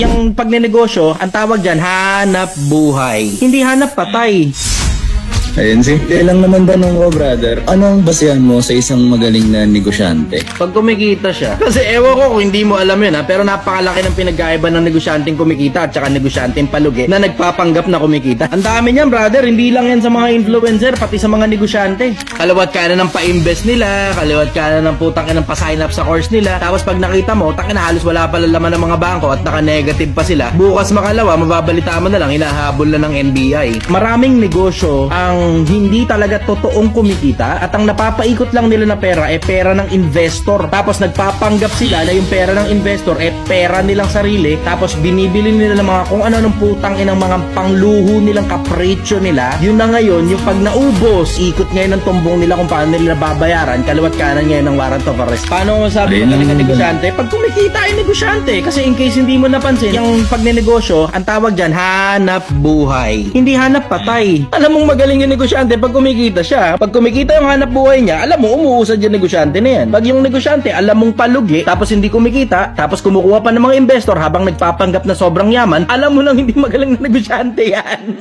Yung pagnenegosyo, ang tawag dyan, hanap buhay. Hindi hanap patay. Ayun, simple lang naman tanong ko, brother. Anong basehan mo sa isang magaling na negosyante? Pag kumikita siya. Kasi ewan ko kung hindi mo alam yun ha, pero napakalaki ng pinagkaiba ng negosyanteng kumikita at saka negosyanteng palugi na nagpapanggap na kumikita. Ang dami niyan, brother. Hindi lang yan sa mga influencer, pati sa mga negosyante. Kaliwat ka na ng pa-invest nila, kaliwat ka na ng putang ng pa-sign up sa course nila. Tapos pag nakita mo, tangina halos wala pala laman ng mga bangko at naka-negative pa sila. Bukas makalawa, mababalita mo na lang, hinahabol na ng NBI. Maraming negosyo ang hindi talaga totoong kumikita at ang napapaikot lang nila na pera pera ng investor. Tapos nagpapanggap sila na yung pera ng investor pera nilang sarili. Tapos binibili nila ng mga kung ano ng putang inang mga pangluho nilang kapritsyo nila. Yun na ngayon, yung pag naubos, ikot ngayon ng tumbong nila kung paano nila babayaran, kaliwat kanan ngayon ng warrant of arrest. Paano mo sabi magaling na negosyante? Pag kumikita ay negosyante. Kasi in case hindi mo napansin, yung pagnenegosyo, ang tawag dyan, hanap buhay. Hindi hanap patay. Alam mong magaling yung negosyante pag kumikita siya. Pag kumikita yung hanap buhay niya, alam mo, umuusad yung negosyante na yan. Pag yung negosyante, alam mong palugi, tapos hindi kumikita, tapos kumukuha pa ng mga investor habang nagpapanggap na sobrang yaman, alam mo nang hindi magaling na negosyante yan.